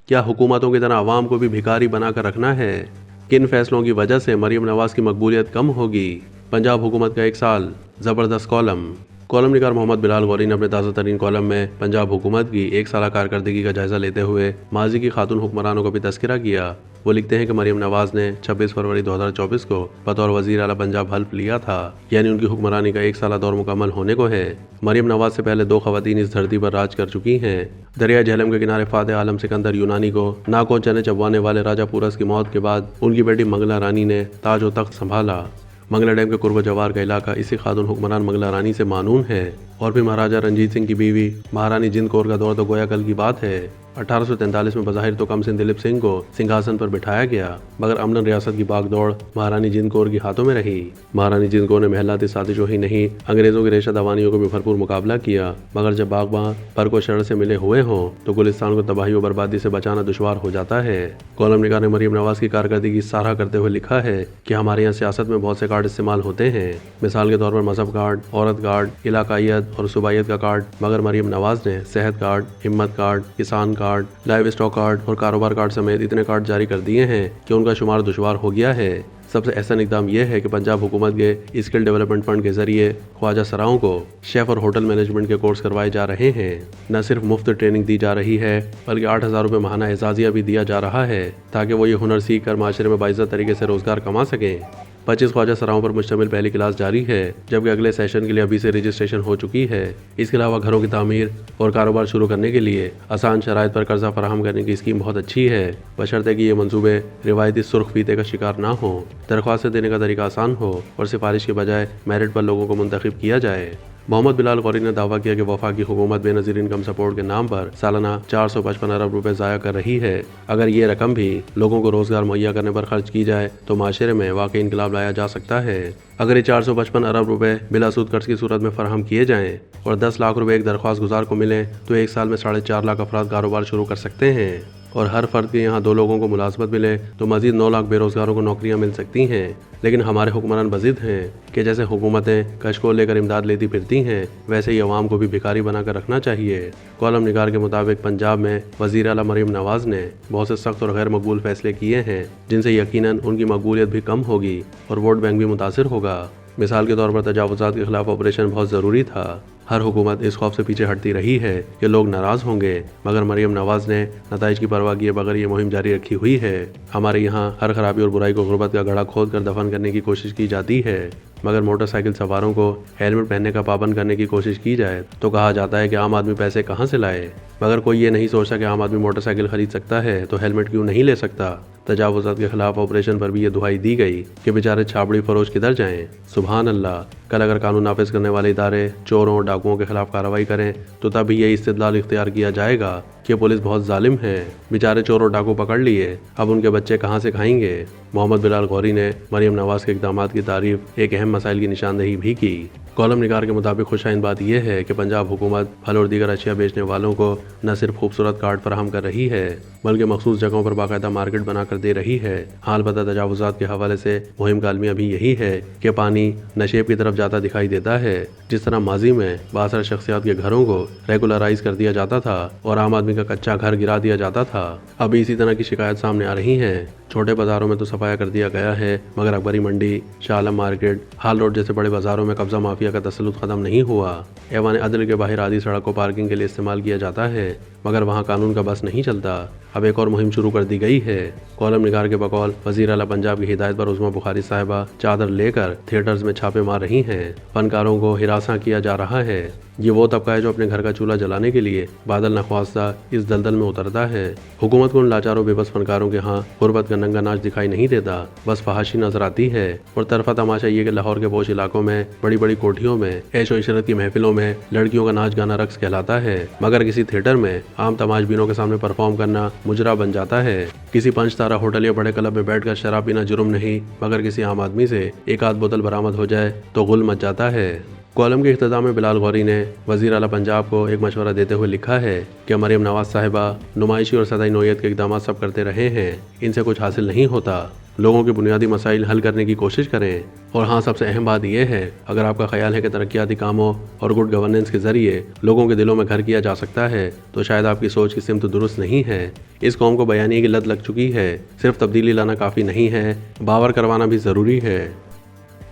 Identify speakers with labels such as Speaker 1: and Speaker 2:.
Speaker 1: کیا حکومتوں کی طرح عوام کو بھی بھکاری بنا کر رکھنا ہے؟ کن فیصلوں کی وجہ سے مریم نواز کی مقبولیت کم ہوگی؟ پنجاب حکومت کا 1 سال، زبردست کالم نگار محمد بلال غوری نے اپنے تازہ ترین کالم میں پنجاب حکومت کی 1 سالہ کارکردگی کا جائزہ لیتے ہوئے ماضی کی خاتون حکمرانوں کا بھی تذکرہ کیا۔ وہ لکھتے ہیں کہ مریم نواز نے 26 فروری 2024 کو بطور وزیر اعلیٰ پنجاب حلف لیا تھا، یعنی ان کی حکمرانی کا 1 سالہ دور مکمل ہونے کو ہے۔ مریم نواز سے پہلے 2 خواتین اس دھرتی پر راج کر چکی ہیں۔ دریائے جہلم کے کنارے فاتح عالم سکندر یونانی کو ناکو چنے چبوانے والے راجہ پورس کی موت کے بعد ان کی بیٹی منگلا رانی نے تاج و تخت سنبھالا۔ منگلا ڈیم کے قرب و جوار کا علاقہ اسی خاتون حکمران منگلا رانی سے معنون ہے، اور پھر مہاراجہ رنجیت سنگھ کی بیوی مہارانی جند کور کا دور تو گویا کل کی بات ہے۔ 1843 میں بظاہر تو کم سن دلیپ سنگھ کو سنگھاسن پر بٹھایا گیا، مگر امن ریاست کی باغ دوڑ مہارانی جند کور کی ہاتھوں میں رہی۔ مہارانی جند کور نے محلاتی سازشوں ہی نہیں، انگریزوں کی ریشہ دوانیوں کو بھی بھرپور مقابلہ کیا، مگر جب باغباں پر کو شرر سے ملے ہوئے ہوں تو گلستان کو تباہی و بربادی سے بچانا دشوار ہو جاتا ہے۔ کالم نگار نے مریم نواز کی کارکردگی کی سراہ کرتے ہوئے لکھا ہے کہ ہمارے یہاں سیاست میں بہت سے کارڈ استعمال ہوتے ہیں، مثال کے طور پر مذہب کارڈ، عورت کارڈ، علاقائیت اور صوبائیت کا کارڈ، مگر مریم نواز نے صحت کارڈ، ہمت کارڈ، کسان کارڈ، لائیو اسٹاک کارڈ اور کاروبار کارڈ سمیت اتنے کارڈ جاری کر دیے ہیں کہ ان کا شمار دشوار ہو گیا ہے۔ سب سے احسن اقدام یہ ہے کہ پنجاب حکومت کے اسکل ڈیولپمنٹ فنڈ کے ذریعے خواجہ سراؤں کو شیف اور ہوٹل مینجمنٹ کے کورس کروائے جا رہے ہیں۔ نہ صرف مفت ٹریننگ دی جا رہی ہے بلکہ 8,000 روپے ماہانہ اعزازیہ بھی دیا جا رہا ہے تاکہ وہ یہ ہنر سیکھ کر معاشرے میں باعزت طریقے سے روزگار کما سکیں۔ 25 خواجہ سراؤں پر مشتمل پہلی کلاس جاری ہے، جبکہ اگلے سیشن کے لیے ابھی سے رجسٹریشن ہو چکی ہے۔ اس کے علاوہ گھروں کی تعمیر اور کاروبار شروع کرنے کے لیے آسان شرائط پر قرضہ فراہم کرنے کی اسکیم بہت اچھی ہے، بشرطے کہ یہ منصوبے روایتی سرخ فیتے کا شکار نہ ہوں، درخواستیں دینے کا طریقہ آسان ہو اور سفارش کے بجائے میرٹ پر لوگوں کو منتخب کیا جائے۔ محمد بلال غوری نے دعویٰ کیا کہ وفاقی حکومت بے نظیر انکم سپورٹ کے نام پر سالانہ 455 ارب روپے ضائع کر رہی ہے۔ اگر یہ رقم بھی لوگوں کو روزگار مہیا کرنے پر خرچ کی جائے تو معاشرے میں واقعی انقلاب لایا جا سکتا ہے۔ اگر یہ 455 ارب روپے بلا سود قرض کی صورت میں فراہم کیے جائیں اور 10 لاکھ روپے ایک درخواست گزار کو ملیں تو 1 سال میں 4.5 لاکھ افراد کاروبار شروع کر سکتے ہیں، اور ہر فرد کے یہاں 2 لوگوں کو ملازمت ملے تو مزید 9 لاکھ بے روزگاروں کو نوکریاں مل سکتی ہیں۔ لیکن ہمارے حکمران بضد ہیں کہ جیسے حکومتیں کشکول لے کر امداد لیتی پھرتی ہیں، ویسے ہی عوام کو بھی بھکاری بنا کر رکھنا چاہیے۔ کالم نگار کے مطابق پنجاب میں وزیر اعلیٰ مریم نواز نے بہت سے سخت اور غیر مقبول فیصلے کیے ہیں جن سے یقیناً ان کی مقبولیت بھی کم ہوگی اور ووٹ بینک بھی متاثر ہوگا۔ مثال کے طور پر تجاوزات کے خلاف آپریشن بہت ضروری تھا۔ ہر حکومت اس خوف سے پیچھے ہٹتی رہی ہے کہ لوگ ناراض ہوں گے، مگر مریم نواز نے نتائج کی پرواہ کیے بغیر یہ مہم جاری رکھی ہوئی ہے۔ ہمارے یہاں ہر خرابی اور برائی کو غربت کا گڑھا کھود کر دفن کرنے کی کوشش کی جاتی ہے، مگر موٹر سائیکل سواروں کو ہیلمٹ پہننے کا پابند کرنے کی کوشش کی جائے تو کہا جاتا ہے کہ عام آدمی پیسے کہاں سے لائے، مگر کوئی یہ نہیں سوچتا کہ عام آدمی موٹر سائیکل خرید سکتا ہے تو ہیلمٹ کیوں نہیں لے سکتا۔ تجاوزات کے خلاف آپریشن پر بھی یہ دہائی دی گئی کہ بیچارے چھاپڑی فروش کدھر جائیں۔ سبحان اللہ، کل اگر قانون نافذ کرنے والے ادارے چوروں اور ڈاکوؤں کے خلاف کارروائی کریں تو تب بھی یہ استدلال اختیار کیا جائے گا کہ پولیس بہت ظالم ہے، بیچارے چور اور ڈاکو پکڑ لیے، اب ان کے بچے کہاں سے کھائیں گے۔ محمد بلال غوری نے مریم نواز کے اقدامات کی تعریف ایک اہم مسائل کی نشاندہی بھی کی۔ کالم نگار کے مطابق خوشائند بات یہ ہے کہ پنجاب حکومت پھل اور دیگر اشیاء بیچنے والوں کو نہ صرف خوبصورت کارڈ فراہم کر رہی ہے بلکہ مخصوص جگہوں پر باقاعدہ مارکیٹ بنا کر دے رہی ہے۔ حال البتہ تجاوزات کے حوالے سے مہم کا المیہ بھی یہی ہے کہ پانی نشیب کی طرف جاتا دکھائی دیتا ہے۔ جس طرح ماضی میں بااثر شخصیات کے گھروں کو ریگولرائز کر دیا جاتا تھا اور عام آدمی کا کچا گھر گرا دیا جاتا تھا، ابھی اسی طرح کی شکایت سامنے آ رہی ہیں۔ چھوٹے بازاروں میں تو صفایا کر دیا گیا ہے، مگر اکبری منڈی، Shah Alam market, hall road جیسے بڑے بازاروں میں قبضہ مافیا کا تسلط ختم نہیں ہوا۔ ایوان عدل کے باہر آدھی سڑک کو پارکنگ کے لیے استعمال کیا جاتا ہے، مگر وہاں قانون کا بس نہیں چلتا۔ اب ایک اور مہم شروع کر دی گئی ہے۔ کالم نگار کے بقول وزیر اعلیٰ پنجاب کی ہدایت پر عظمیٰ بخاری صاحبہ چادر لے کر تھیٹرز میں چھاپے مار رہی ہیں، فنکاروں کو ہراساں کیا جا رہا ہے۔ یہ وہ طبقہ ہے جو اپنے گھر کا چولہا جلانے کے لیے بادل نخواستہ اس دلدل میں اترتا ہے۔ حکومت کو ان لاچاروں بے بس فنکاروں کے ہاں غربت کا ننگا ناچ دکھائی نہیں دیتا، بس فحاشی نظر آتی ہے۔ اور طرفہ تماشا یہ کہ لاہور کے پوش علاقوں میں بڑی بڑی کوٹھیوں میں عیش و عشرت کی محفلوں میں لڑکیوں کا ناچ گانا رقص کہلاتا ہے، مگر کسی تھیٹر میں عام تماش بینوں کے سامنے پرفارم کرنا مجرا بن جاتا ہے۔ کسی 5 تارہ ہوٹل یا بڑے کلب میں بیٹھ کر شراب پینا جرم نہیں، مگر کسی عام آدمی سے ایک آدھ بوتل برآمد ہو جائے تو غل مچ جاتا ہے۔ کالم کے اختتام میں بلال غوری نے وزیر اعلیٰ پنجاب کو ایک مشورہ دیتے ہوئے لکھا ہے کہ مریم نواز صاحبہ نمائشی اور سطحی نوعیت کے اقدامات سب کرتے رہے ہیں، ان سے کچھ حاصل نہیں ہوتا۔ لوگوں کے بنیادی مسائل حل کرنے کی کوشش کریں۔ اور ہاں، سب سے اہم بات یہ ہے، اگر آپ کا خیال ہے کہ ترقیاتی کاموں اور گڈ گورننس کے ذریعے لوگوں کے دلوں میں گھر کیا جا سکتا ہے، تو شاید آپ کی سوچ کی سمت درست نہیں ہے۔ اس قوم کو بیانیے کی لت لگ چکی ہے، صرف تبدیلی لانا کافی نہیں ہے، باور کروانا بھی ضروری ہے۔